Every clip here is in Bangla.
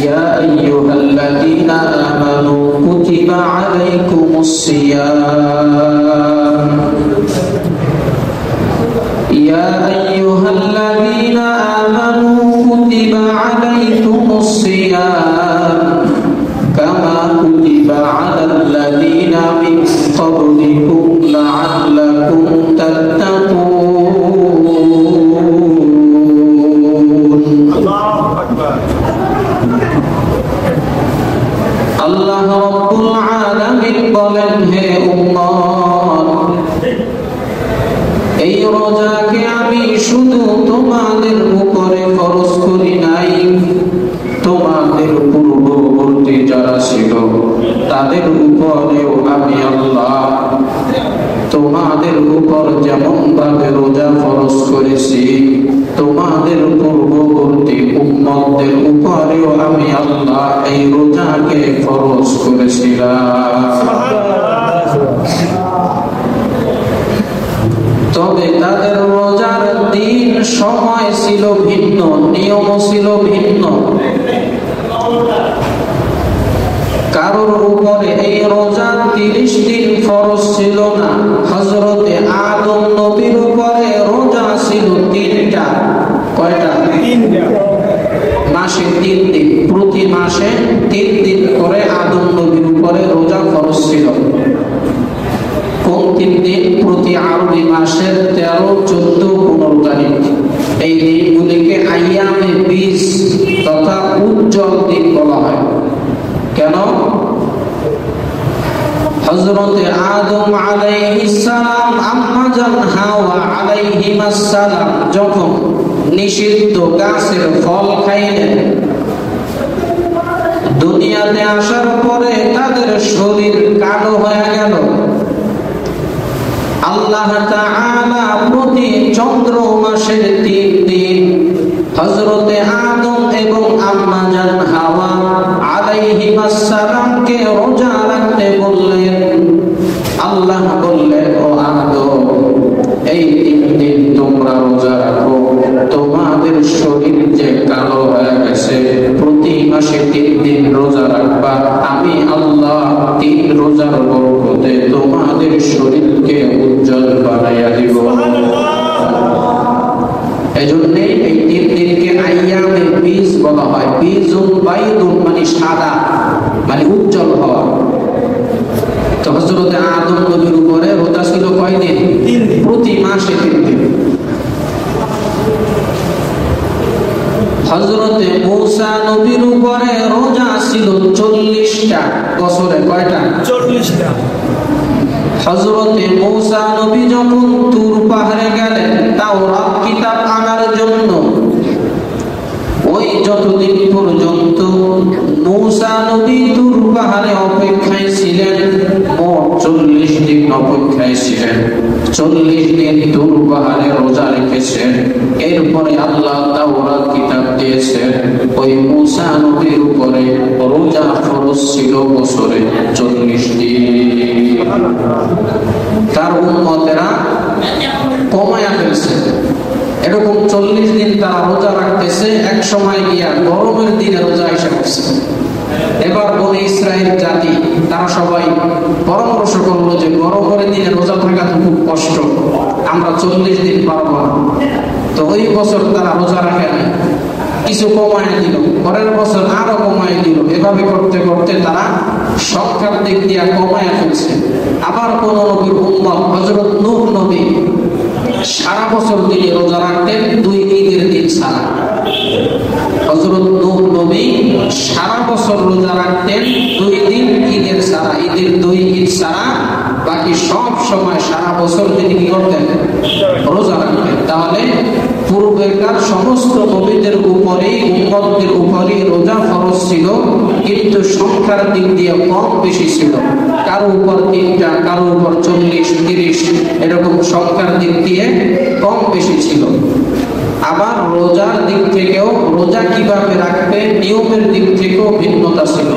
يا أيها الذين آمنوا كتب عليكم الصيام يا أيها الذين آمنوا كتب عليكم الصيام كما كتب على الذين من قبلكم لعلكم تتقون الله أكبر الله رب العالمين বলেন হে উম্মত এই রোজাকে আমি শুধু তোমাদের উপরে ফরজ করি নাই তোমাদের পূর্ববর্তী যারা ছিল তাদের উপরেও আমি আল্লাহ তোমাদের উপর যেমন ভাবে রোজা ফরজ করেছি তোমাদের পূর্ববর্তী উম্মতদের উপরেও আমি আল্লাহ এই রোজাকে ফরজ করেছিলাম। তবে তাদের রোজার দিন সময় ছিল ভিন্ন, নিয়ম ছিল ভিন্ন। কারোর উপরে এই রোজা 30 দিন ফরজ ছিল না। হযরতে আদম নবীর উপরে রোজা ছিল 3টা। কয়টা? 3টা। মাসে 3 দিন, প্রতি মাসে 3 দিন করে আদম নবীর উপরে রোজা ফরজ ছিল। কোন 3 দিন? প্রতি আরবি মাসের 13, 14, 15 তারিখ। এই দিনগুলিকে আইয়ামে বীজ তথা উজ্জ্বল দিন বলা হয়। কেন? হযরতে আদম আলাইহিস সালাম আম্মা জান হাওয়া আলাইহিমাস সালাম যখন নিষিদ্ধ গাছের ফল খাইলেন, দুনিয়াতে আসার পরে তাদের শরীর কালো হয়ে গেল। আল্লাহ তাআলা প্রতি চন্দ্র মাসের 3 দিন হযরতে আদম এবং আম্মা জান হাওয়া আলাইহিমাস সালামকে রোজা রাখতে বললেন। আল্লাহ বললেন, ও আদম, এই 3 দিন তোমরা রোজা রাখো। তোমাদের শরীর যে কালো হয়ে গেছে, প্রতি মাসে 3 দিন রোজা রাখবা। আমি আল্লাহ 3 রোজার বরকতে তোমাদের শরীরকে উজ্জ্বল বানাইয়া দিব। এজন্য এই 3 দিনকে আইয়ামে বীজ বলা হয়। বীজুন বাইদুন মানে সাদা, মানে উজ্জ্বল হওয়া। তো হযরতে আদম নবীর উপরে রোজা ছিল কয় দিন? 3 দিন, প্রতি মাসে 3 দিন। হযরতে মূসা নবীর উপরে রোজা ছিল 40টা। বছরে কয়টা? 40টা। হযরতে মূসা নবী যখন তুর পাহাড়ে গেলেন তাওরাত কিতাব আনার জন্য, ওই যতদিন পর্যন্ত মূসা নবী তুর পাহাড়ে অপেক্ষায় ছিলেন, মোট 40 দিন অপেক্ষায় ছিলেন। 40 দিন তুর পাহাড়ে রোজা রেখেছেন। এরপরে আল্লাহ তাওরাত কিতাব দিয়েছেন। ওই মূসা নবীর উপরে রোজা ফরজ ছিল বছরে 40 দিন। তার উম্মতেরা কমায়া ফেলছে। এরকম 40 দিন তারা রোজা রাখতেছে, এক সময় গিয়া গরমের দিনে রোজা এসে পড়ছে। এবার বনি ইসরাইল জাতি তারা সবাই পরামর্শ করলো যে গরমের দিনে রোজা থাকা তো খুব কষ্ট, আমরা 40 দিন পারবো না। তো ওই বছর তারা রোজা রাখে না, কিছু কমায় দিল, পরের বছর আরো কমায় দিল। এভাবে করতে করতে তারা সংখ্যার দিক দিয়ে কমায় ফেলছে। আবার কোন নবীর উম্মত হযরত নূহ নবী সারা বছর তিনি রোজা রাখতেন 2 ঈদের দিন ছাড়া। হযরত নূহ নবী সারা বছর রোজা রাখতেন 2 দিন ঈদের ছাড়া, ঈদের 2 ঈদ ছাড়া বাকি সব সময় সারা বছর তিনি কি করতেন? রোজা রাখতেন। তাহলে পূর্বেকার সমস্ত নবীদের উপরেই উম্মতদের উপরেই রোজা ফরজ ছিল, কিন্তু সংখ্যার দিক দিয়ে কম বেশি ছিল। কারো উপর 3টা, কারো উপর 40, 30, এরকম সংখ্যার দিক দিয়ে কম বেশি ছিল। আবার রোজার দিক থেকেও, রোজা কিভাবে রাখবে নিয়মের দিক থেকেও ভিন্নতা ছিল।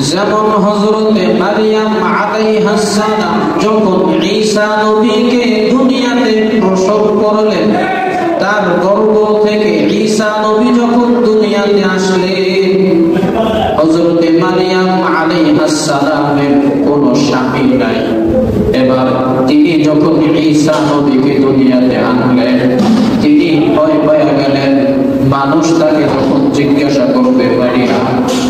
যেমন হযরতে মারিয়াম আলাইহিস সালাম যখন ঈসা নবীকে দুনিয়াতে প্রসব করলেন, তার গর্ভ থেকে ঈসা নবী যখন দুনিয়াতে আসলেন, হযরত মারিয়াম আলাইহিস সালামের কোনো স্বামী নাই। এবার তিনি যখন ঈসা নবীকে দুনিয়াতে আনলেন, তিনি ভয় পেয়ে গেলেন। মানুষ তাকে যখন জিজ্ঞাসা করবে, মারিয়াম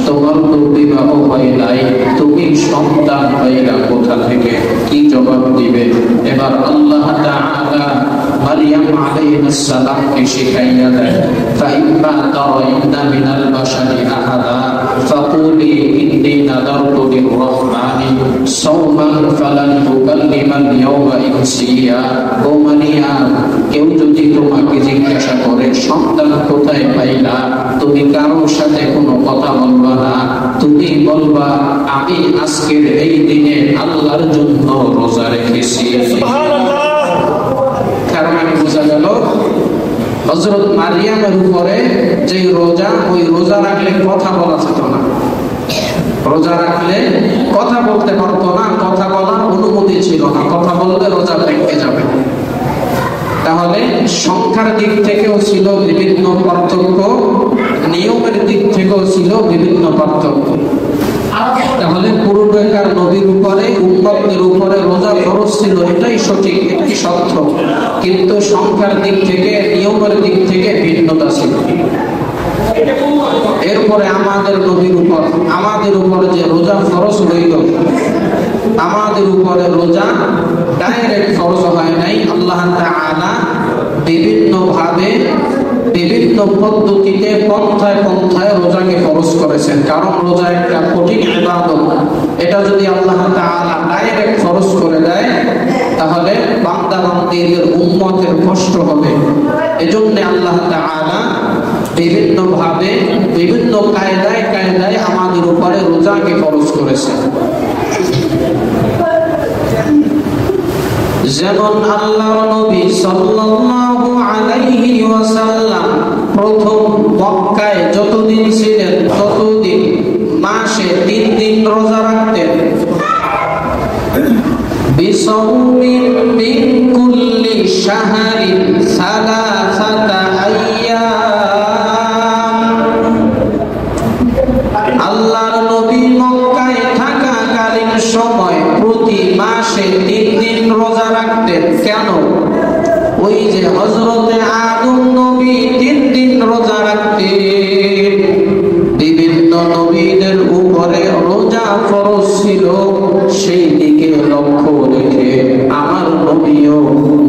তোমার তো বিবাহ হয় নাই, তুমি সন্তান পাইলা কোথা থেকে, কি জবাব দিবে? এবার আল্লাহ তাআলা মারিয়াম আলাইহিস সালামকে শিখাইয়া দেন, ফাইম্মা তারাইনা মিনাল বাশারি আহাদা ফাকুলি ইন্নী নাদারতু লির-রাহমানি সাওমান ফালান তুকাল্লিমাল ইয়াওমা ইনসিয়া। ও মারিয়াম, কেউ যদি তোমাকে জিজ্ঞাসা করে সন্তান কোথায় পাইলা, তুমি কারোর সাথে কোনো কথা বলবা না, তুমি বলবা আমি আজকের এই দিনে আল্লাহর জন্য রোজা রেখেছি। সুবহানাল্লাহ। কারণ আমি বোঝা গেল হযরত মারিয়ামের উপরে যে রোজা, ওই রোজা রাখলে কথা বলা যেত না, রোজা রাখলে কথা বলতে পারতো না, কথা বলার অনুমতি ছিল না, কথা বললে রোজা ভেঙে যাবে। তাহলে সংখ্যার দিক থেকেও ছিল বিভিন্ন পার্থক্য, নিয়মের দিক থেকেও ছিল বিভিন্ন পার্থক্য। তাহলে পূর্বেকার নবীর উপরে, উম্মতের উপরে রোজা ফরজ ছিল, এটাই সঠিক, এটাই সত্য। কিন্তু সংখ্যার দিক থেকে, নিয়মের দিক থেকে ভিন্নতা ছিল। এরপরে আমাদের নবীর উপর, আমাদের উপরে যে রোজা ফরজ হইল, আমাদের উপরে রোজা ডাইরেক্ট ফরজ হয় নাই। আল্লাহ তাআলা বিভিন্ন ভাবে, বিভিন্ন পদ্ধতিতে, পন্থায় পন্থায় রোজাকে ফরজ করেছেন। কারণ রোজা একটা কঠিন ইবাদত, এটা যদি আল্লাহ তাআলা ডাইরেক্ট ফরজ করে দেয় তাহলে বান্দা বান্দীদের উম্মতের কষ্ট হবে। এজন্য আল্লাহ তাআলা বিভিন্ন ভাবে, বিভিন্ন কায়দায় কায়দায় আমাদের উপরে রোজাকে ফরজ করেছেন। যেমন আল্লাহর নবী সাল্লাল্লাহু আলাইহি ওয়াসাল্লাম প্রথম মক্কায় যতদিন ছিলেন ততদিন মাসে 3 দিন রোজা রাখতেন। বিসাউমিন মিন কুল্লি শাহরিন সালাসাতা আইয়াম। আল্লাহর নবী মক্কায় থাকাকালীন সময় প্রতি মাসে 3 দিন রোজা রাখতেন। কেন? ওই যে হযরতে আদম নবী 3 দিন রোজা রাখতেন। বিভিন্ন নবীদের উপরে রোজা ফরজ ছিল, সেই দিকে লক্ষ্য রেখে আমার নবীও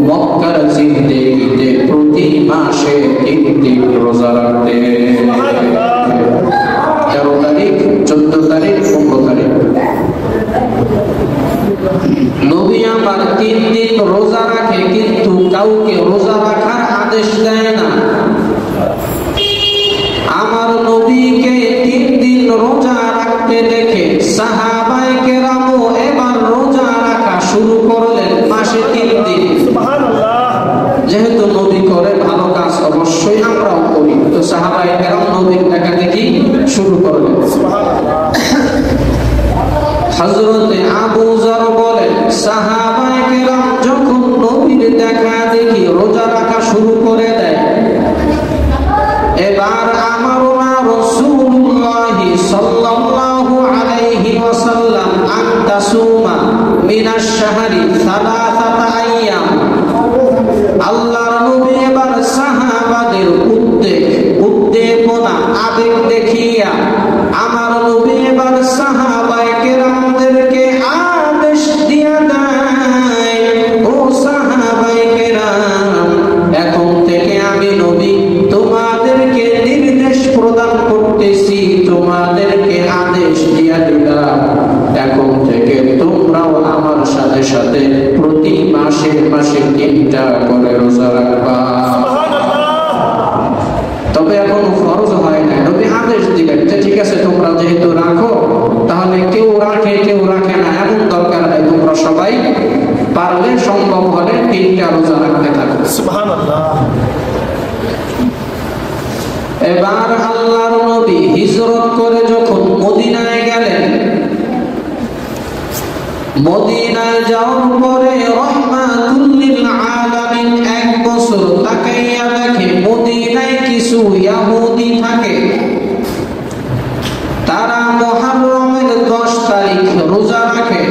মক্কার জিন্দেগিতে প্রতি মাসে 3 দিন রোজা রাখতেন। 13 তারিখ, 14 তারিখ, 15 তারিখ। নবী আমার 3 দিন রোজা রাখে, কিন্তু কাউকে রোজা রাখার আদেশ দেয় না। আমার নবীকে 3 দিন রোজা রাখতে দেখে সাহাবায়ে কেরামও এবার রোজা রাখা শুরু করলেন মাসে 3 দিন। সুবহানাল্লাহ। যেহেতু নবী করে ভালো কাজ, অবশ্যই আমরাও করি, তো সাহাবায়ে কেরাম নবীর দেখা দেখি শুরু করলেন। সুবহানাল্লাহ। হযরতে আবু যর বলেন, সাহাবায়ে কেরাম যখন নবীর দেখা দেখি রোজা রাখা শুরু করে দেয়, এবার আমারও না রাসূলুল্লাহ সাল্লাল্লাহু আলাইহি ওয়াসাল্লাম আন তাসুমা মিনাশ শাহরি সালাসাতা আইয়াম। আল্লাহর নবী এবার সাহাবাদের উদ্দীপনা, আবেগ দেখিয়া আমার নবী এবার সাহাবায়ে কেরামদেরকে আদেশ দিয়া দেয়, ও সাহাবায়ে কেরাম, এখন থেকে আমি নবী তোমাদেরকে নির্দেশ প্রদান করতেছি, তোমাদেরকে আদেশ দিয়া দিলাম, এখন থেকে তোমরাও আমার সাথে সাথে প্রতি মাসে মাসে 3টা করে রোজা রাখবা। তবে এখন ফরজ হয় না, নবী আদেশ দিলেন যে ঠিক আছে তোমরা যেহেতু রাখো, তাহলে কেউ রাখে কেউ রাখে না এমন দরকার নেই, তোমরা সবাই পারলে সম্ভব হলে 3টা রোজা রাখতে থাকো। সুবহানাল্লাহ। এবার আল্লাহর নবী হিজরত করে যখন মদিনায় গেলেন, মদিনায় যাওয়ার পরে রহমাতুল লিল আলামিন 1 বছর তাকাইয়া দেখে মদিনায় কিছু ইহুদি থাকে, তারা মুহররমের 10 তারিখ রোজা রাখে।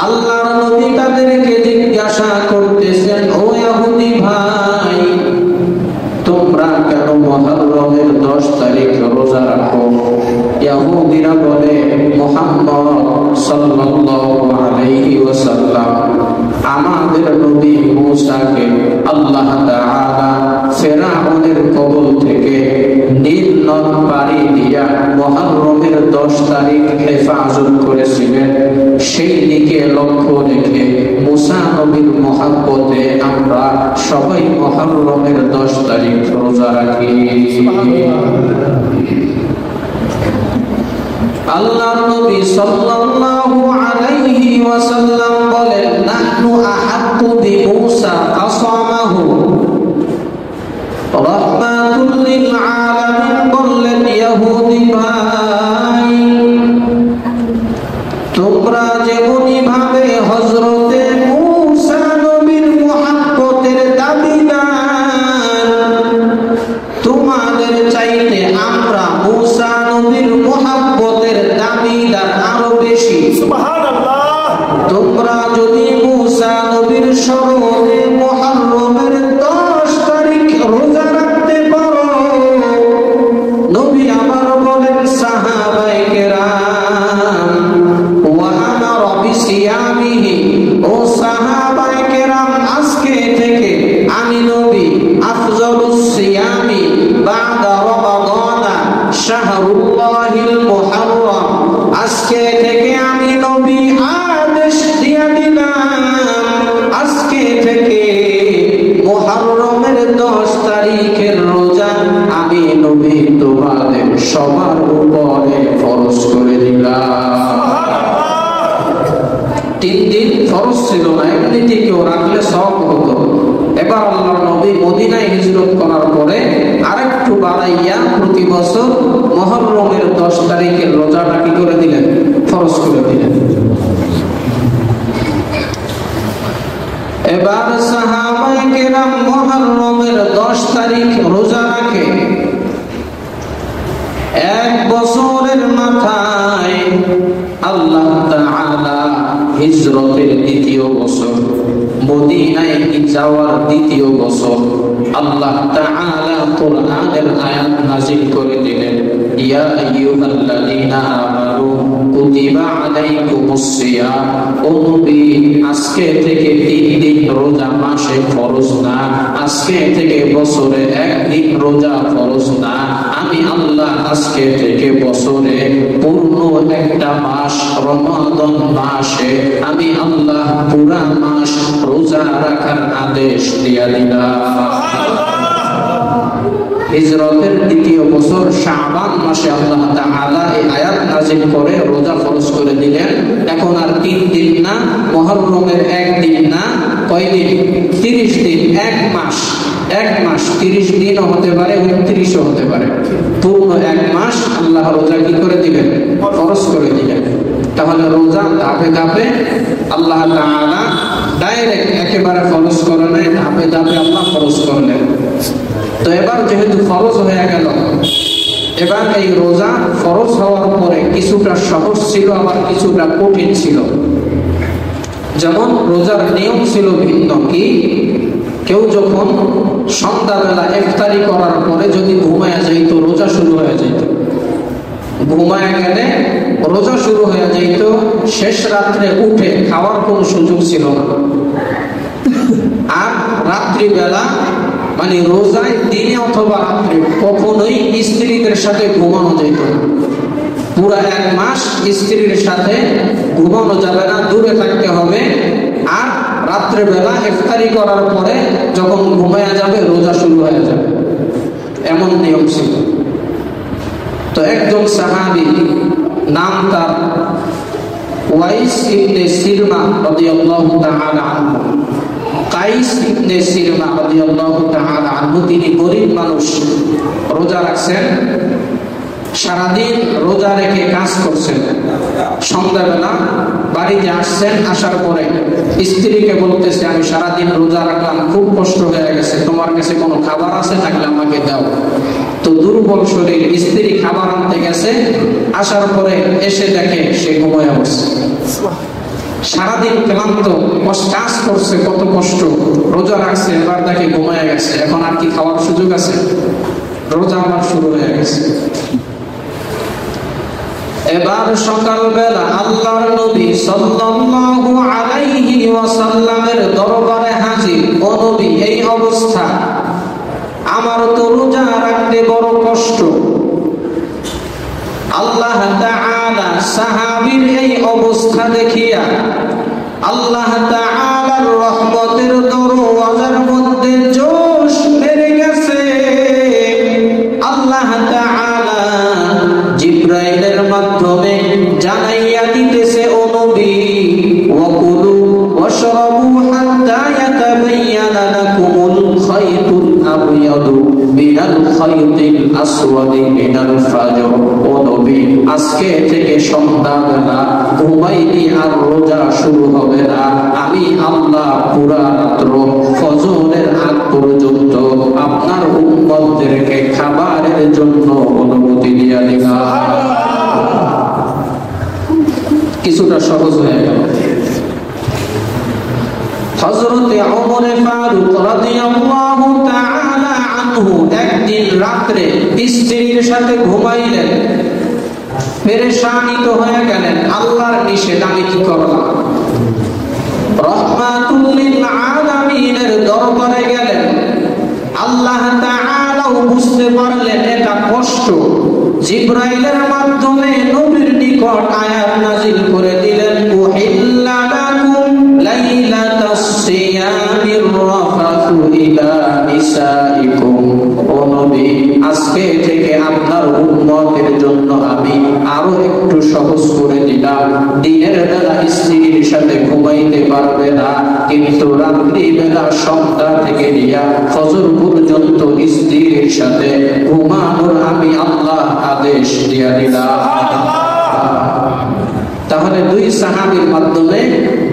আল্লাহর নবী তাদেরকে জিজ্ঞাসা করতেছেন, ও ইহুদি ভাই, তোমরা কেন মুহররমের 10 তারিখ রোজা রাখো? ইহুদিরা বলে, মুহাম্মদ সাল্লাল্লাহু আলাইহি ওয়াসাল্লাম আমাদের নবী মুসাকে আল্লাহ তাআলা ফিরআউনের কবল থেকে নীল নদ পাড়ি দিয়া মুহররমের 10 তারিখ হেফাজত করেছিলেন। সেই দিকে লক্ষ্য রেখে মুসা নবীর মহব্বতে আমরা সবাই মুহররমের 10 তারিখ রোজা রাখি। আল্লাহর নবী সাল্লাল্লাহু আলাইহি ওয়াসাল্লাম বলেন, নাহনু আহাক্কু বিমূসা কাসামাহু রাহমাতুল লিল আলামিন। বললেন, ইহুদি ভাই, তোমরা যেমনি ভাবে হযরতে মূসা নবীর মুহাব্বতের দাবিদার, তোমাদের চাইতে আমরা মূসা নবীর মুহাব্বতের দাবিদার আরো বেশি। সুবহানাল্লাহ। তোমরা যদি মূসা নবীর স্মরণে মুহররমের 10 তারিখ রোজা রাখতে পারো, নবী আবার বলেন, সাহাবায়ে কেরাম ওয়া আমারা বিসিয়ামিহি, ও সাহাবায়ে কেরাম, আজকে থেকে আমি নবী আফজালুস সিয়ামি বাদা রমাদান শাহরুল্লাহিল মুহররম, আজকে থেকে আমি নবী আদেশ দিয়ে দিলাম, আজকে থেকে মুহররমের 10 তারিখের রোজা আমি নবী তোমাদের সবার উপরে ফরজ করে দিলাম। 3 দিন ফরজ ছিল না, এমনিতে কেউ রাখলে সওয়াব হতো। এবার আল্লাহর নবী মদিনায় হিজরত করার পরে আরেকটু বাড়াইয়া প্রতি বছর মুহররমের 10 তারিখের রোজাটা কি করে দিলেন? ফরজ করে দিলেন। এবার সাহাবায়ে কেরাম মুহররমের 10 তারিখ রোজা রাখে। 1 বছরের মাথায় আল্লাহ তাআলা হিজরতের 2য় বছর, মদিনায় যাওয়ার 2য় বছর, আল্লাহ তাআলা কোরআনের আয়াত নাযিল করে দিলেন, ইয়া আইয়ুহাল্লাযীনা আমানু কুতিবা আলাইকুমুস সিয়াম। ও নবী, আজকে থেকে 3 দিন রোজা মাসে ফরজ না, আজকে থেকে বছরে 1 দিন রোজা ফরজ না, আমি আল্লাহ আজকে থেকে বছরে পূর্ণ একটা মাস রমাদান মাসে আমি আল্লাহ পুরা মাস রোজা রাখার আদেশ দিয়া দিলাম। হিজরতের 2য় বছর শাবান মাসে আল্লাহ তাআলা এই আয়াত নাযিল করে রোজা ফরজ করে দিলেন। এখন আর 3 দিন না, মুহররমের 1 দিন না, কয় দিন? 30 দিন। 1 মাস 30 দিনও হতে পারে, 29ও হতে পারে। পূর্ণ 1 মাস আল্লাহ রোজা কি করে দিবেন? ফরজ করে দিলেন। তাহলে রোজা ধাপে ধাপে আল্লাহ তাআলা ডাইরেক্ট একেবারে ফরজ করে নাই, ধাপে ধাপে আল্লাহ ফরজ করলেন। তো এবার যেহেতু ফরজ হয়ে গেল, এবার এই রোজা ফরজ হওয়ার পরে কিছুটা সহজ ছিল, আবার কিছুটা কঠিন ছিল। যেমন রোজার নিয়ম ছিল ভিন্ন। কি? কেউ যখন সন্ধ্যাবেলা ইফতারি করার পরে যদি ঘুমায়া যাইত, রোজা শুরু হয়ে যাইত। ঘুমায়া গেলে রোজা শুরু হয়ে যাইত। শেষ রাত্রে উঠে খাওয়ার কোনো সুযোগ ছিল না। আর রাত্রিবেলা মানে রোজায় দিনে অথবা রাত্রে কখনোই স্ত্রীদের সাথে ঘুমানো যেত না। পুরা 1 মাস স্ত্রীর সাথে ঘুমানো যাবে না, দূরে থাকতে হবে। আর রাত্রেবেলা ইফতারি করার পরে যখন ঘুমায়া যাবে, রোজা শুরু হয়ে যাবে, এমন নিয়ম ছিল। তো একজন সাহাবী, নাম তার ওয়াইস ইবনে সিরমা রাদিয়াল্লাহু তাআলা আনহু। কাইস ইবনে সিরমা রাদিয়াল্লাহু তাআলা আনহু, তিনি গরীব মানুষ, রোজা রাখছেন। সারাদিন রোজা রেখে কাজ করছেন, সন্ধ্যাবেলা বাড়িতে আসছেন, আসার পরে স্ত্রীকে বলতেছে আমি সারাদিন রোজা রাখলাম, খুব কষ্ট হয়ে গেছে, তোমার কাছে কোনো খাবার আছে থাকলে আমাকে দাও। তো দুর্বল শরীর, স্ত্রী খাবার আনতে গেছে, আসার পরে এসে দেখে সে ঘুমায় বসছে। সারাদিন ক্লান্ত, কাজ করছে, কত কষ্ট, রোজা রাখছে, এবার দেখে ঘুমায় গেছে। এখন আর কি খাওয়ার সুযোগ আছে? রোজা আবার শুরু হয়ে গেছে। এবার সকালবেলা আল্লাহর নবী সাল্লাল্লাহু আলাইহি ওয়াসাল্লামের দরবারে হাজির। ও নবী, এই অবস্থা, আমার তো রোজা রাখতে বড় কষ্ট। আল্লাহ তাআলা সাহাবীর এই অবস্থা দেখিয়া আল্লাহ তাআলার রহমতের দরওয়াজার মধ্যে জোশ বেড়ে গেছে। আল্লাহ তাআলা জিবরাইলের মাধ্যমে জানাইয়া দিতেছে, ও নবী, ওয়াকুলু ওয়াশরাবু হাত্তা ইয়াতাবায়ানা লাকুমুল খায়তুল আবয়াদু মিনাল খায়তিল আসওয়াদি মিনাল ফাজর। ও নবী, আজকে থেকে সন্ধ্যাবেলা ঘুমাইনি আর রোজা শুরু হবে না। আমি আল্লাহ পুরা রাত্র ফজরের আগ পর্যন্ত আপনার উম্মতদেরকে খাবারের জন্য অনুমতি দিয়া দিলাম। কিছুটা সহজ হয়ে গেল। হযরতে ওমর ফারুক রাদিয়াল্লাহু তাআলা আনহু একদিন রাতে স্ত্রীর সাথে ঘুমাইলেন, পেরেশানিত হয়ে গেলেন। আল্লাহর নিষেধ, আমি কি করলাম? রাহমাতুল লিল আলামিনের দরবারে গেলেন। আল্লাহ তাআলাও বুঝতে পারলেন এটা কষ্ট। জিবরাইলের মাধ্যমে নবীর নিকট আয়াত নাযিল করে দিলেন, উহিল্লা লাকুম লাইলাতাস সিয়ামির রাফাতু ইলা নিসাইকুম। ও নবী, আজকে থেকে আপনার উম্মতের জন্য আমি আরো একটু সহজ করে দিলাম। দিনের বেলা স্ত্রীর সাথে ঘুমাইতে পারবে না, কিন্তু রাত্রি বেলা সন্ধ্যা থেকে নিয়া ফজর পর্যন্ত স্ত্রীর সাথে ঘুমানোর আমি আল্লাহ আদেশ দিয়া দিলাম। তাহলে দুই সাহাবীর মাধ্যমে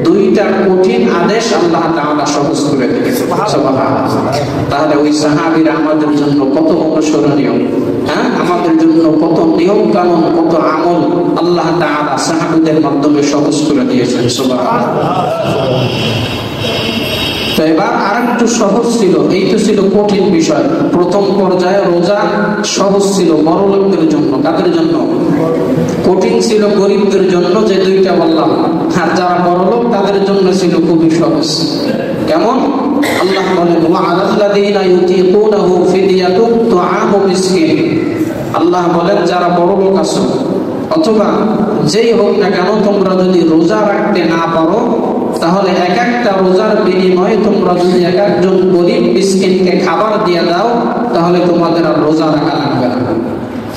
দুইটা কঠিন আদেশ আল্লাহ তাআলা সহজ করে দিয়েছেন। সুবহানাল্লাহ। তাহলে ওই সাহাবীরা আমাদের জন্য কত অনুসরণীয়, হ্যাঁ, আমাদের জন্য কত নিয়ম কানুন, কত আমল আল্লাহ তাআলা সাহাবীদের মাধ্যমে সহজ করে দিয়েছেন। সুবহানাল্লাহ। তো এবার আরেকটু সহজ ছিল, এই তো ছিল কঠিন বিষয়। প্রথম পর্যায়ে রোজা সহজ ছিল বড় লোকদের জন্য। কাদের জন্য? কঠিন ছিল গরিবদের জন্য, যে দুইটা বললাম। আর যারা বড় লোক তাদের জন্য ছিল খুবই সহজ। কেমন? আল্লাহ বলেন, ওয়া আলাল্লাযীনা ইউতিকুনাহু ফিদিয়াতুন তুআমু মিসকিন। আল্লাহ বলেন, যারা বড় লোক আছো অথবা যেই হোক না কেন, তোমরা যদি রোজা রাখতে না পারো, তাহলে এক একটা রোজার বিনিময়ে তোমরা যদি এক একজন গরিব মিসকিনকে খাবার দিয়ে দাও, তাহলে তোমাদের আর রোজা রাখা লাগবে না।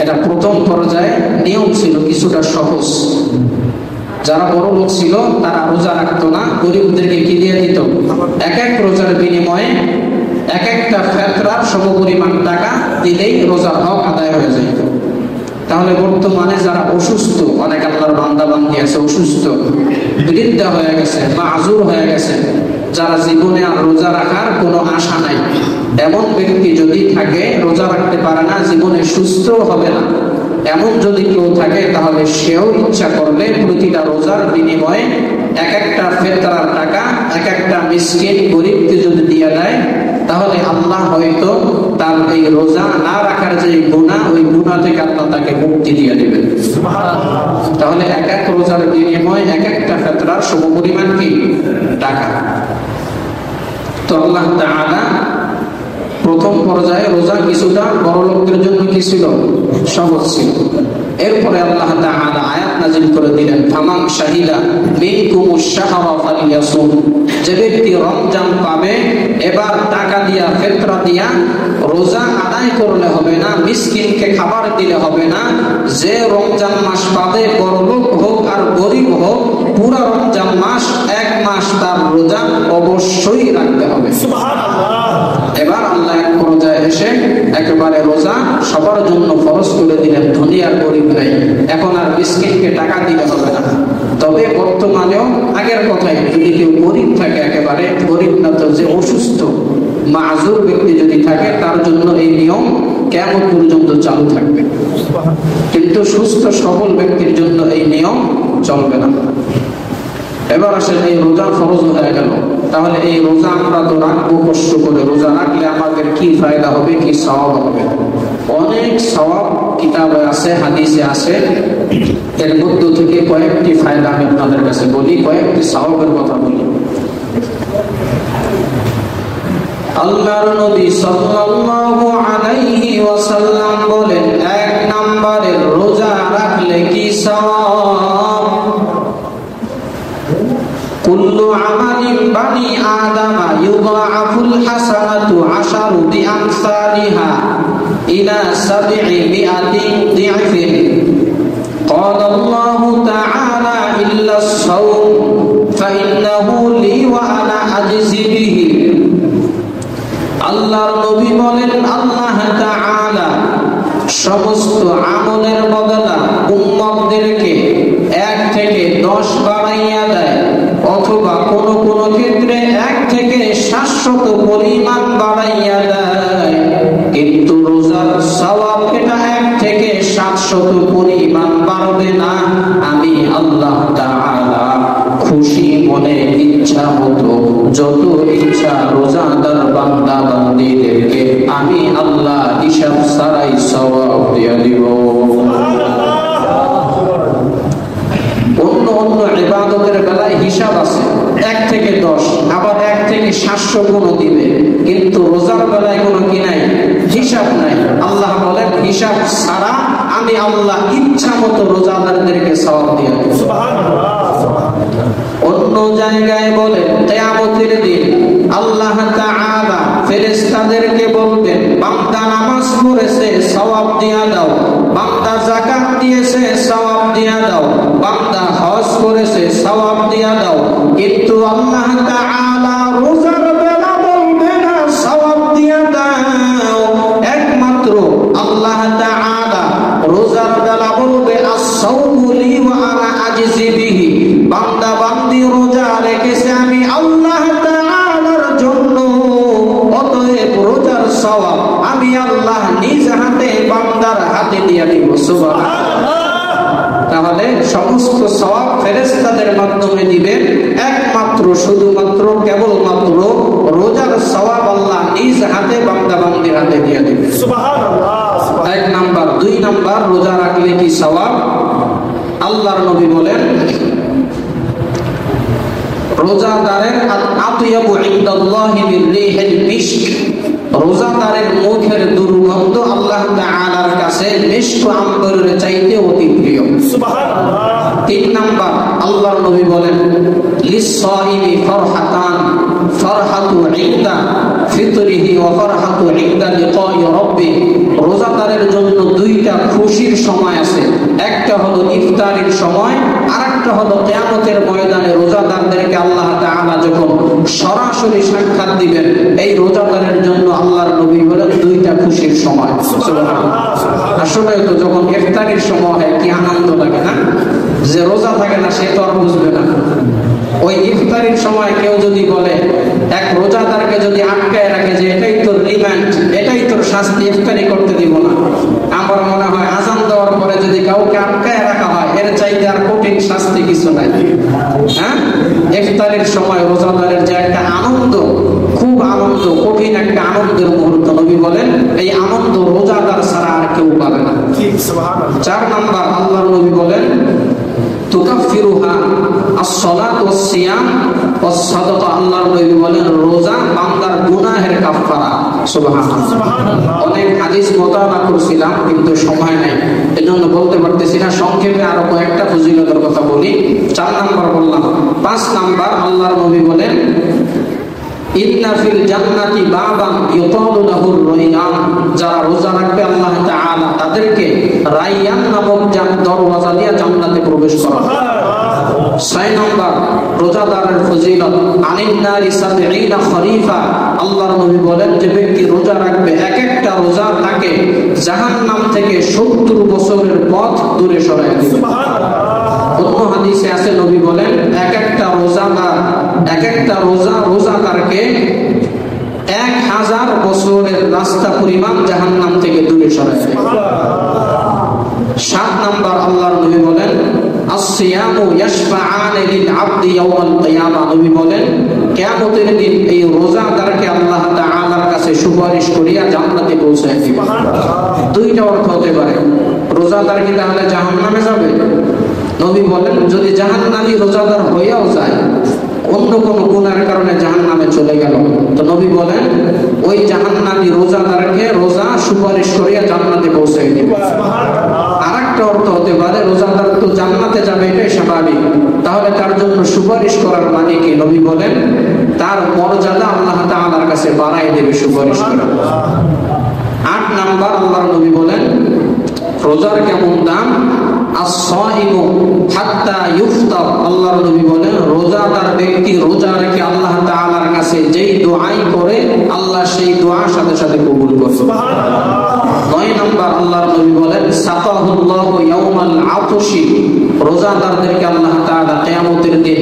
এটা প্রথম পর্যায়ে নিয়ম ছিল, কিছুটা সহজ। যারা বড় লোক ছিল তারা রোজা রাখতো না, গরিবদেরকে কি দিয়ে দিত? এক এক রোজার বিনিময়ে এক একটা ফিতরার সমপরিমাণ টাকা দিলেই রোজার হক আদায় হয়ে যেত। তাহলে বর্তমানে যারা অসুস্থ, অনেক আল্লাহর বান্দা বান্দি আছে অসুস্থ, বৃদ্ধ হয়ে গেছে, মাযুর হয়ে গেছে, যারা জীবনে আর রোজা রাখার কোনো আশা নাই, এমন ব্যক্তি যদি থাকে, রোজা রাখতে পারে না, জীবনে সুস্থ হবে না, এমন যদি কেউ থাকে, তাহলে সেও ইচ্ছা করলে প্রতিটা রোজার বিনিময়ে এক একটা ফিতরার টাকা এক একটা মিসকিন গরিবকে যদি দিয়ে দেয়, তাহলে আল্লাহ হয়তো তার এই রোজা না রাখার যে গুনাহ, ওই গুনাহ থেকে আল্লাহ তাকে মুক্তি দিয়ে দিবেন। তাহলে এক এক রোজার বিনিময়ে এক একটা ফিতরার সমপরিমাণ কি টাকা। তো আল্লাহ তাআলা প্রথম পর্যায়ে রোজা কিছুটা বড় লোকদের জন্য কি ছিল? সহজ ছিল। এরপরে আল্লাহ তাআলা আয়াত নাযিল করে দিলেন, ফামান শাহিদা মিনকুমুশ শাহরা ফালিয়াসুম। যে ব্যক্তি রমজান পাবে, এবার টাকা দিয়া ফিতরা দিয়া রোজা আদায় করলে হবে না, মিসকিনকে খাবার দিলে হবে না। যে রমজান মাস পাবে, বড় লোক হোক আর গরিব হোক, পুরা রমজান মাস এক মাস তার রোজা অবশ্যই রাখতে হবে। সুবহানাল্লাহ। এবার আল্লাহ এক পর্যায়ে এসে একেবারে রোজা সবার জন্য ফরজ করে দিলেন, ধনী আর গরিব নাই। এখন আর মিসকিনকে টাকা দিতে হবে না। তবে বর্তমানেও আগের কথাই, যদি কেউ গরিব থাকে, একেবারে গরিব না তো যে অসুস্থ মাযুর ব্যক্তি যদি থাকে, তার জন্য এই নিয়ম কিয়ামত পর্যন্ত চালু থাকবে, কিন্তু সুস্থ সবল ব্যক্তির জন্য এই নিয়ম চলবে না। এবার আসেন, এই রোজা ফরজ হয়ে গেল, তাহলে এই রোজা আমরা তো রাখবো কষ্ট করে। রোজা রাখলে আমাদের কি ফায়দা হবে, কি সওয়াব হবে? অনেক সওয়াব কিতাবে আছে, হাদিসে আছে। এর মধ্য থেকে কয়েকটি ফায়দা আমি আপনাদের কাছে বলি, কয়েকটি সওয়াবের কথা বলি। আল্লাহর নবী সাল্লাল্লাহু আলাইহি ওয়াসাল্লাম বলেন, এক নম্বরে রোজা রাখলে কি সওয়াব? কুল্লু আমালিন বানি আদামা ইউদাআফুল হাসানাতু আশারু বিআমসালিহা ইলা 700 দি'ফিন। ক্বালা আল্লাহু তাআলা ইল্লা আস-সাওম ফাইন্নাহু লি ওয়া আনা আজজি বিহি। আল্লাহর নবী বলেন, আল্লাহ তাআলা সমস্ত আমলের বদলা উম্মতদেরকে 1 থেকে 10 বাড়াইয়া দেয়, অথবা কোন কোন ক্ষেত্রে 1 থেকে 700 পরিমাণ বাড়াইয়া দেয়। কিন্তু রোজার সওয়াব এটা 1 থেকে 700 পরিমাণ বাড়বে না। আমি আল্লাহ তাআলা খুশি মনে ইচ্ছা মতো যত ইচ্ছা রোজাদার বান্দা বান্দীদেরকে আমি আল্লাহ হিসাব ছাড়াই সওয়াব দিয়ে দিব। অন্য অন্য ইবাদতের বেলায় হিসাব আছে, 1 থেকে 10, আবার 1 থেকে 700 গুণ দিবে, কিন্তু রোজার বেলায় কোনো কি নাই, হিসাব নাই। আল্লাহ বলেন, হিসাব ছাড়া আমি আল্লাহ ইচ্ছা মতো রোজাদারদেরকে সওয়াব দিয়ে দেব। সুবহানাল্লাহ। অন্য জায়গায় বলেন, কিয়ামতের দিন আল্লাহ তাআলা ফেরেশতাদেরকে বলবেন, বান্দা নামাজ পড়েছে সওয়াব দিয়া দাও, বান্দা যাকাত দিয়েছে সওয়াব দিয়া দাও, বান্দা হজ করেছে সওয়াব দিয়া দাও। কিন্তু আল্লাহ তাআলা রোজার বেলা বলবে না সওয়াব দিয়া দাও, একমাত্র আল্লাহ তাআলা রোজার বেলা বলবে আস-সাওমু লি ওয়া আনা আজজি বিহি। বান্দা বান্দি রোজা রেখেছে আমি আল্লাহ তাআলার জন্য, অতএব রোজার সওয়াব আমি আল্লাহ নিজ হাতে বান্দার হাতে দিয়ে দিব। সুবহানাল্লাহ। তাহলে সমস্ত সওয়াব ফেরেশতাদের মাধ্যমে দিবেন, একমাত্র শুধুমাত্র কেবলমাত্র রোজার সওয়াব আল্লাহ নিজ হাতে বান্দা বান্দির হাতে দিয়ে দিবেন। সুবহানাল্লাহ। 1 নাম্বার। 2 নাম্বার, রোজা রাখলে কি সওয়াব? আল্লাহর নবী বলেন, রোজাদারের আতয়াবু ইনদাল্লাহি মির রিহিল মিশক। রোজাদারের মুখের দুর্গন্ধ আল্লাহ তাআলার কাছে মিশক আম্বরের চাইতে অতি প্রিয়। সুবহানাল্লাহ। 3 নাম্বার, আল্লাহর নবী বলেন, লিস-সাইমি ফারহাতান, ফারহাতু ইনদা ফিতরিহি ওয়া ফারহাতু ইনদা লিকাই রাব্বি। রোজাদারের জন্য 2টা খুশির সময় আছে, একটা হলো ইফতারির সময়, আরেকটা হলো কিয়ামতের ময়দানে রোজাদারদেরকে আল্লাহ তাআলা যখন সরাসরি সাক্ষাৎ দিবেন। এই রোজাদারের জন্য আল্লাহর নবী বলেন 2টা খুশির সময়। সুবহানাল্লাহ। আসলে তো যখন ইফতারির সময় হয় কি আনন্দ লাগে না, যে রোজা থাকে না সে তো আর বুঝবে না। ওই ইফতারির সময় কেউ যদি বলে, এক রোজাদারকে যদি আটকায় রাখে যে এটাই তোর রিমান্ড, এটাই তোর শাস্তি, ইফতারি করতে দিব না, আমার মনে হয় আযান দেওয়ার পরে যদি কাউকে আটকায় রাখা হয় এর চাইতে আর কঠিন শাস্তি কিছু নাই। হ্যাঁ, ইফতারির সময় রোজাদারের যে একটা আনন্দ, খুব আনন্দ, কঠিন একটা আনন্দের মুহূর্ত, নবী বলেন এই আনন্দ রোজাদার ছাড়া আর কেউ পাবে না। 4 নাম্বার, আল্লাহর নবী বলেন, তুকাফিরুহা আস-সালাত ওয়াস-সিয়াম ওয়াস-সাদাকা। আল্লাহর নবী বলেন রোজা বান্দার গুনাহের কাফারা। সুবহানাল্লাহ। অনেক হাদিস মোতালা করছিলাম কিন্তু সময় নাই, এজন্য বলতে পারতেছি না। সংক্ষেপে আরো কয়েকটা ফজিলতের কথা বলি। 4 নাম্বার বললাম। 5 নাম্বার, আল্লাহর নবী বলেন, ইন্না ফিল জান্নাতি বাবান ইউকালু লাহুর রায়্যান। যারা রোজা রাখবে আল্লাহ তাআলা তাদেরকে রায়্যান নামক দরওয়াজা দিয়ে জান্নাতে প্রবেশ করাবে। 6 নম্বর, রোজাদারের ফজিলত, আনিন নারি 70 খরিফা। আল্লাহ আল্লাহর নবী বলেন যে ব্যক্তি রোজা রাখবে এক একটা রোজা তাকে জাহান্নাম থেকে 70 বছরের পথ দূরে সরায় দিবে। অন্য হাদিসে আছে নবী বলেন এক একটা রোজাদারকে 1000 বছরের রাস্তা পরিমাণ জাহান্নাম থেকে দূরে সরায় দিবে। 7 নাম্বার আল্লাহর নবী বলেন আসসিয়ামু ইয়াশফাআন লিল আবদি ইয়াওমাল কিয়ামাহ। নবী বলেন কিয়ামতের দিন এই রোজাদারকে আল্লাহ তাআলার কাছে সুপারিশ করিয়া জান্নাতে পৌঁছায় দিবে। দুইটা অর্থ হতে পারে, রোজাদার কি তাহলে জাহান্নামে যাবে? নবী বলেন যদি জাহান্নামী রোজাদার হইয়াও যায়, অন্য কোন গুনার কারণে জাহান্নামে চলে গেল, তো নবী বলেন ওই জাহান্নামী রোজাদারকে রোজা সুপারিশ করিয়া জান্নাতে পৌঁছায় দিবে। আরেকটা অর্থ হতে পারে রোজাদার তো জান্নাতে যাবে এটাই স্বাভাবিক, তাহলে তার জন্য সুপারিশ করার মানে কি? নবী বলেন তার মর্যাদা আল্লাহ তাআলার কাছে বাড়ায় দেবে সুপারিশ করা। 8 নাম্বার আল্লাহর নবী বলেন রোজার কেমন দাম? as-সাইমু হাত্তা ইফতার। আল্লাহর নবী বলেন রোজাদার ব্যক্তি রোজা রেখে আল্লাহ তাআলার কাছে যেই দোয়াই করে আল্লাহ সেই দোয়ার সাথে সাথে কবুল করে। সুবহানাল্লাহ। 9 নাম্বার আল্লাহর নবী বলেন সাকাহুল্লাহু ইয়াউমাল আতশি। রোজাদারদেরকে আল্লাহ তাআলা কিয়ামতের দিন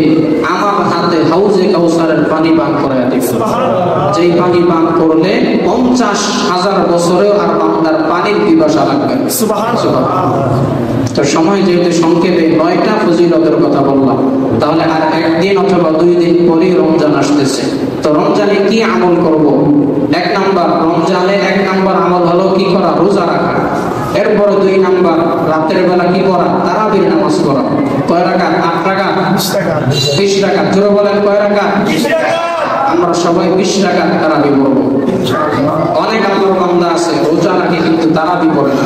আমার হাতে হাউজে কাউসারের পানি পান করায় দিবেন। সুবহানাল্লাহ। যেই পানি পান করলে 50,000 বছরেও আর বান্দার পানির পিপাসা লাগবে। সুবহানাল্লাহ। তো সময় যেহেতু সংক্ষেপে 9টা ফজিলতের কথা বললাম, তাহলে আর একদিন অথবা 2 দিন পরেই রমজান আসতেছে। তো রমজানে কি আমল করব? 1 নাম্বার রমজানে 1 নাম্বার আমল হলো কি করা? রোজা রাখা। এরপরে 2 নাম্বার রাতের বেলা কি করা? তারাবির নামাজ পড়া। কয় রাকাত? 8 রাকাত, 20 রাকাত। জোরে বলেন কয় রাকাত? 20 রাকাত। আমরা সবাই 20 রাকাত তারাবি পড়ব। অনেক আল্লাহর বান্দা আছে রোজা রাখে কিন্তু তারাবি পড়ে না।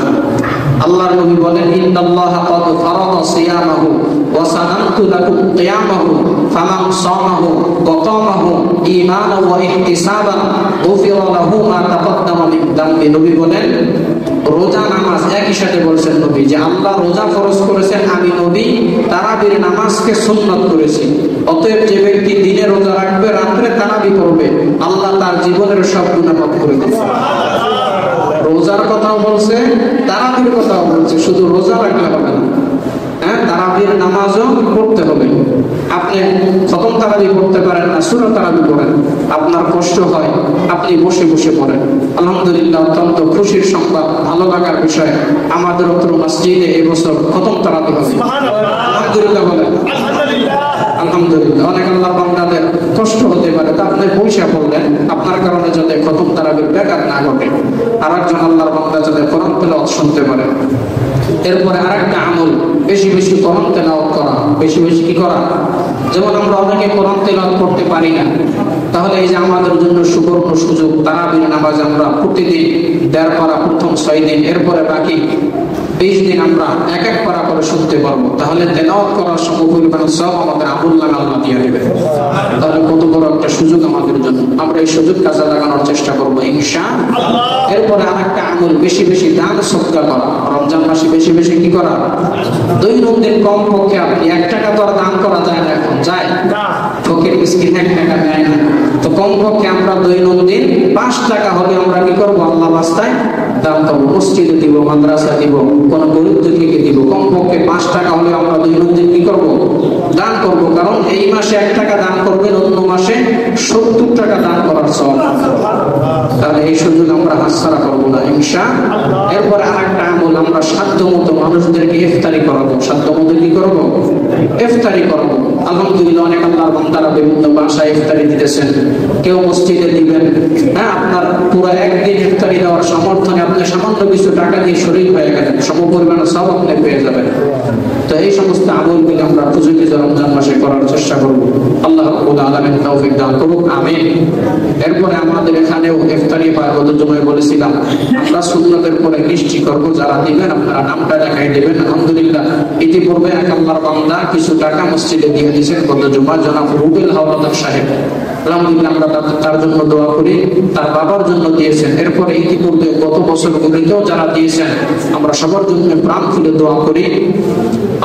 আল্লাহর নবী বলেন ইন্নাল্লাহা ক্বাদ ফারাদা সিয়ামাহু ওয়া সানানতু লাকুম কিয়ামাহু ফামান সামাহু ওয়া কামাহু ঈমানান ওয়া ইহতিসাবান গুফিরা লাহু মা তাকাদ্দামা মিন যামবি। নবী বলেন রোজা নামাজ একই সাথে বলেছেন নবী যে আল্লাহ রোজা ফরজ করেছেন, আমি নবী তারাবির নামাজকে সুন্নাত করেছি। অতএব যে ব্যক্তি দিনে রোজা রাখবে রাতে তারাবি করবে আল্লাহ তার জীবনের সব গুনাহ মাফ করে দেবে। রোজার কথাও বলছে, তারাবির কথাও বলছে, শুধু রোজা রাখলে হবে না, হ্যাঁ তারাবির নামাজও পড়তে হবে। আপনি খতম তারাবি পড়তে পারেন না, সূরা তারাবি পড়েন, আপনার কষ্ট হয় আপনি বসে বসে পড়েন। আলহামদুলিল্লাহ, অত্যন্ত খুশির সংবাদ, ভালো লাগার বিষয়, আমাদের অত্র মসজিদে এবছর খতম তারাবি হবে। আলহামদুলিল্লাহ বলেন আলহামদুলিল্লাহ। অনেক আল্লাহ বান্দাদের কষ্ট হতে পারে, তা আপনি পয়সা পড়লেন, আপনার কারণে যাতে খতম তারাবির ব্যাঘাত না ঘটে, আর একজন আল্লাহর বান্দা যাতে কোরআন তেলাওয়াত শুনতে পারে। এরপরে আরেকটা আমল, বেশি বেশি কোরআন তেলাওয়াত করা। বেশি বেশি কি করা? যেমন আমরা অনেকে কোরআন তেলাওয়াত করতে পারি না, তাহলে এই যে আমাদের জন্য সুবর্ণ সুযোগ, তারাবির নামাজ আমরা প্রতিদিন 1.5 পারা প্রথম 6 দিন, এরপরে বাকি 20 দিন আমরা 1 পারা করে শুনতে পারবো। তাহলে তেলাওয়াত করার সমপরিমাণ সব আমাদের আমুল্লাহ আল্লাহ দিয়ে দেবে। তাহলে কত বড় একটা সুযোগ আমাদের জন্য, আমরা এই সুযোগ কাজে লাগানোর চেষ্টা করবো ইনশাআল্লাহ। এরপরে আরেকটা আমল, বেশি বেশি দান সদকা করা। রমজান মাসে বেশি বেশি কি করা? দৈনন্দিন কমপক্ষে আপনি 1 টাকা তো আর দান করা যায় না, এখন যায় ফকির মিসকিন 1 টাকা দেয় না, তো কমপক্ষে আমরা দৈনন্দিন 5 টাকা হলে আমরা কি করবো? আল্লাহ রাস্তায় দান করবো, মসজিদে দিব, মাদ্রাসা দিব, কোন গরিব দুঃখীকে দিব। কমপক্ষে 5 টাকা হলে আমরা দৈনন্দিন কি করবো? দান করবো। কারণ এই মাসে 1 টাকা দান করবেন, অন্য মাসে 70 টাকা দান করার সওয়াব। তাহলে এই সুযোগ আমরা হাতছাড়া করবো না ইনশাআল্লাহ। এরপর আরেকটা আমল, আমরা সাধ্যমতো মানুষদেরকে ইফতারি করাবো। সাধ্যমতো কি করবো? ইফতারি করবো। আলহামদুলিল্লাহ, অনেক আল্লাহর বান্দারা বিভিন্ন বাসায় ইফতারি দিতেছেন, কেউ মসজিদে দিবেন। হ্যাঁ, আপনার পুরো একদিন ইফতারি দেওয়ার সমর্থনে আপনি সামান্য কিছু টাকা দিয়ে শরীক হয়ে গেলেন, সমপরিমাণ সব আপনি পেয়ে যাবেন। তো এই সমস্ত আমলগুলো আমরা উপযোগী রমজান মাসে করার চেষ্টা করব। আল্লাহ রাব্বুল আলামিন তৌফিক দান করুক, আমিন। এরপরে আমাদের এখানেও ইফতারি হয়, গত জুমায় বলেছিলাম আমরা সুন্নতের পরে মিষ্টি করব। যারা দিবেন আপনারা নামটা দেখাই দেবেন। আলহামদুলিল্লাহ, ইতিপূর্বে এক আল্লাহর বান্দা কিছু টাকা মসজিদে দিয়ে দিয়েছেন গত জুমা, জনাব রুবেল হাওলাদার সাহেব, আলহামদুলিল্লাহ আমরা তার জন্য দোয়া করি, তার বাবার জন্য দিয়েছেন। এরপরে ইতিপূর্বে গত বছরগুলিতেও যারা দিয়েছেন আমরা সবার জন্য প্রাণ খুলে দোয়া করি,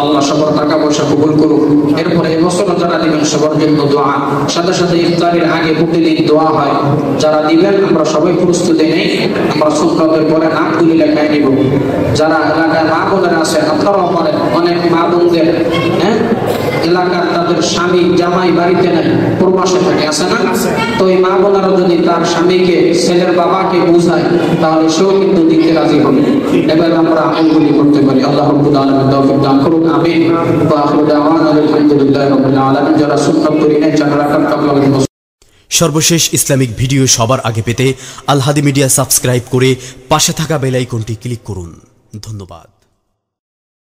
আল্লাহ সবার টাকা পয়সা কবুল করুক। এরপরে এবছরও যারা দিবেন সবার জন্য দোয়া, সাথে সাথে ইফতারের আগে প্রতিদিন দোয়া হয়। যারা দিবেন আমরা সবাই প্রস্তুতি নেই, আমরা সুন্নতের পরে নামগুলি লেখায় নিব। যারা এলাকায় মা বোনেরা আছে আপনারাও পারেন, অনেক মা বোনদের এলাকার তাদের স্বামী জামাই বাড়িতে নাই, প্রবাসে থাকে, আছে না? তো এই মা বোনেরা যদি তার স্বামীকে ছেলের বাবাকে বুঝায় তাহলে সেও কিন্তু দিতে রাজি হবে। এবার আমরা আমলগুলি করতে পারি। আল্লাহ রাব্বুল আলামিন তৌফিক দান করুন, আমিন। ওয়া আখিরু দাওয়ানা আলহামদুলিল্লাহি রাব্বিল আলামিন। যারা সুন্নাত করি না যারা রাকাত কাবলা সর্বশেষ ইসলামিক ভিডিও সবার আগে পেতে আল হাদি মিডিয়া সাবস্ক্রাইব করে পাশে থাকা বেল আইকনটি ক্লিক করুন। ধন্যবাদ।